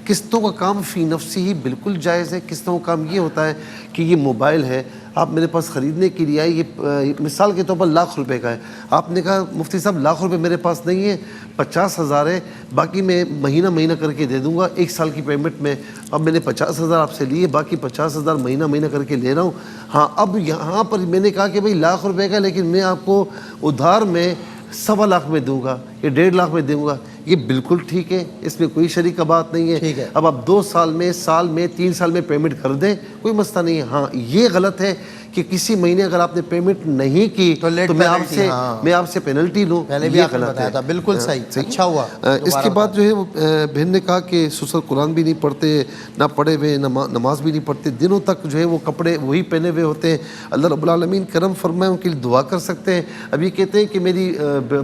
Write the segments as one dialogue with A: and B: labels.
A: قسطوں کا کام فی نفسی ہی بالکل جائز ہے. قسطوں کا کام یہ ہوتا ہے کہ یہ موبائل ہے، آپ میرے پاس خریدنے کے لیے آئے، یہ مثال کے طور پر لاکھ روپے کا ہے. آپ نے کہا مفتی صاحب لاکھ روپے میرے پاس نہیں ہے، 50,000 ہے، باقی میں مہینہ مہینہ کر کے دے دوں گا 1 سال کی پیمنٹ میں. اب میں نے 50,000 آپ سے لیے، باقی 50,000 مہینہ مہینہ کر کے لے رہا ہوں. ہاں اب یہاں پر میں نے کہا کہ بھئی لاکھ روپے کا، لیکن میں آپ کو ادھار میں 1.25 لاکھ میں دوں گا یا 1.5 لاکھ میں دوں گا. یہ بالکل ٹھیک ہے، اس میں کوئی شریک کا بات نہیں ہے. اب آپ 2 سال میں، سال میں، 3 سال میں پیمنٹ کر دیں، کوئی مسئلہ نہیں ہے. ہاں یہ غلط ہے کہ کسی مہینے اگر آپ نے پیمنٹ نہیں کی تو میں آپ سے پینلٹی لوں، یہ غلط ہے.
B: بالکل صحیح، اچھا ہوا.
A: اس کے بعد جو ہے وہ بہن نے کہا کہ سسر قرآن بھی نہیں پڑھتے، نہ پڑھے ہوئے، نماز بھی نہیں پڑھتے، دنوں تک جو ہے وہ کپڑے وہی پہنے ہوئے ہوتے ہیں. اللہ رب العالمین کرم فرمائے، ان کے لیے دعا کر سکتے ہیں. اب یہ کہتے ہیں کہ میری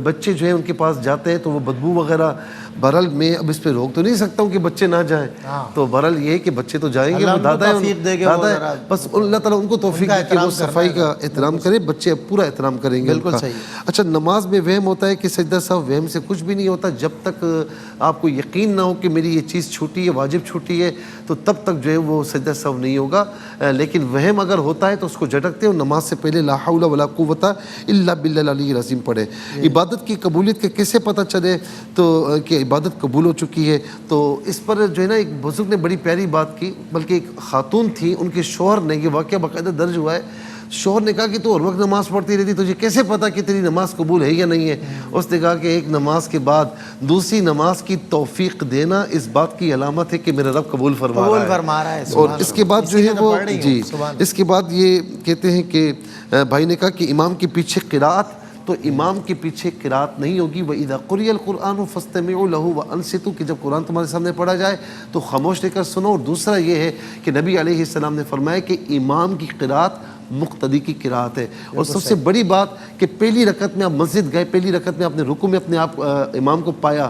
A: بچے جو ہیں ان کے پاس جاتے ہیں تو وہ بدبو وغیرہ، بہرحال میں اب اس پہ روک تو نہیں سکتا ہوں کہ بچے نہ جائیں، تو بہرحال یہ ہے کہ بچے تو جائیں گے، وہ دادا ہے، بس اللہ تعالیٰ ان کو توفیق دے کہ وہ صفائی کا احترام کرے، بچے پورا احترام کریں گے.
B: بالکل صحیح.
A: اچھا، نماز میں وہم ہوتا ہے کہ سجدہ سہو، وہم سے کچھ بھی نہیں ہوتا. جب تک آپ کو یقین نہ ہو کہ میری یہ چیز چھوٹی ہے، واجب چھوٹی ہے، تو تب تک جو ہے وہ سجدہ سہو نہیں ہوگا. لیکن وہم اگر ہوتا ہے تو اس کو جھٹکتے ہیں، نماز سے پہلے لا حول ولا قوت الا باللہ العلی العظیم پڑھے. عبادت کی قبولیت کا کیسے پتہ چلے تو کہ عبادت قبول ہو چکی ہے؟ تو اس پر جو ہے نا ایک بزرگ نے بڑی پیاری بات کی، بلکہ ایک خاتون تھی، ان کے شوہر نے، یہ واقعہ باقاعدہ درج ہوا ہے، شوہر نے کہا کہ تو ہر وقت نماز پڑھتی رہتی، تجھے کیسے پتا کہ تیری نماز قبول ہے یا نہیں ہے؟ اس نے کہا کہ ایک نماز کے بعد دوسری نماز کی توفیق دینا اس بات کی علامت ہے کہ میرا رب قبول فرما رہا ہے. اور اس کے بعد جو ہے وہ اس کے بعد یہ کہتے ہیں کہ بھائی نے کہا کہ امام کے پیچھے قرات، تو امام کے پیچھے قرات نہیں ہوگی. وَإِذَا قُرِئَ الْقُرْآنُ فَاسْتَمِعُوا لَهُ وَأَنصِتُوا، کہ جب قرآن تمہارے سامنے پڑھا جائے تو خاموش رہ کر سنو. اور دوسرا یہ ہے کہ نبی علیہ السلام نے فرمایا کہ امام کی قرات مقتدی کی قرات ہے. اور سب سے بڑی بات کہ پہلی رکعت میں آپ مسجد گئے، پہلی رکعت میں آپ نے رکوع میں اپنے آپ امام کو پایا،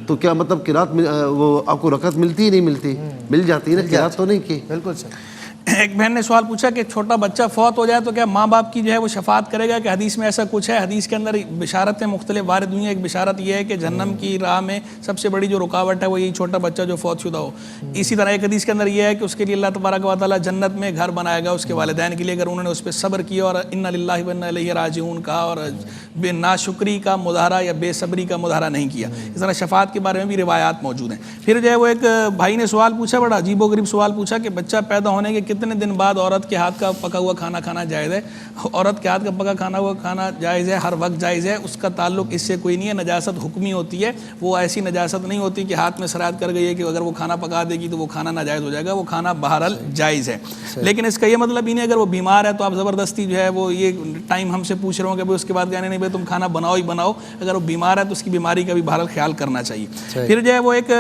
A: تو کیا مطلب قرات وہ آپ کو رکعت ملتی ہی نہیں ملتی؟ مل جاتی ہے نا، قرات تو نہیں کی.
B: بالکل صحیح.
C: ایک بہن نے سوال پوچھا کہ چھوٹا بچہ فوت ہو جائے تو کیا ماں باپ کی جو ہے وہ شفاعت کرے گا؟ کہ حدیث میں ایسا کچھ ہے؟ حدیث کے اندر بشارتیں مختلف وارد ہوئی ہیں. ایک بشارت یہ ہے کہ جہنم کی راہ میں سب سے بڑی جو رکاوٹ ہے وہ یہی چھوٹا بچہ جو فوت شدہ ہو. اسی طرح ایک حدیث کے اندر یہ ہے کہ اس کے لیے اللہ تبارک و تعالیٰ جنت میں گھر بنائے گا اس کے والدین کے لیے، اگر انہوں نے اس پہ صبر کیا اور انا للہ و انا الیہ راجعون کہا اور بے ناشکری کا مظاہرہ یا بے صبری کا مظاہرہ نہیں کیا. اس طرح شفاعت کے بارے میں بھی روایات موجود ہیں. پھر جو ہے وہ ایک بھائی نے سوال پوچھا، بڑا عجیب و غریب سوال پوچھا کہ بچہ پیدا ہونے کے کتنے دن بعد عورت کے ہاتھ کا پکا ہوا کھانا کھانا جائز ہے؟ عورت کے ہاتھ کا پکا کھانا جائز ہے، ہر وقت جائز ہے، اس کا تعلق اس سے کوئی نہیں ہے. نجاست حکمی ہوتی ہے، وہ ایسی نجاست نہیں ہوتی کہ ہاتھ میں سرایت کر گئی ہے کہ اگر وہ کھانا پکا دے گی تو وہ کھانا ناجائز ہو جائے گا. وہ کھانا بہرحال جائز ہے. لیکن اس کا یہ مطلب ہی نہیں اگر وہ بیمار ہے تو آپ زبردستی جو ہے وہ یہ ٹائم ہم سے پوچھ رہے ہوں کہ اس کے بعد کہنے نہیں بھائی تم کھانا بناؤ ہی بناؤ. اگر وہ بیمار ہے تو اس کی بیماری کا بھی بہرحال خیال کرنا چاہیے. پھر جو ہے وہ ایک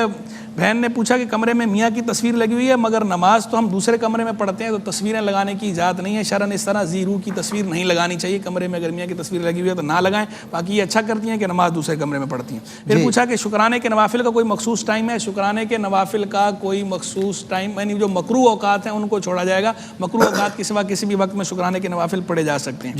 C: بہن نے پوچھا کہ کمرے میں میاں کی تصویر لگی ہوئی ہے مگر نماز تو ہم دوسرے کمرے میں پڑھتے ہیں، تو تصویریں لگانے کی اجازت نہیں ہے شرعاً. اس طرح زیرو کی تصویر نہیں لگانی چاہیے کمرے میں. اگر میاں کی تصویر لگی ہوئی ہے تو نہ لگائیں. باقی یہ اچھا کرتی ہیں کہ نماز دوسرے کمرے میں پڑھتی ہیں. پھر پوچھا کہ شکرانے کے نوافل کا کوئی مخصوص ٹائم ہے؟ شکرانے کے نوافل کا کوئی مخصوص ٹائم یعنی جو مکروہ اوقات ہیں ان کو چھوڑا جائے گا. مکروہ اوقات کے سوا کسی بھی وقت میں شکرانے کے نوافل پڑھے جا سکتے ہیں.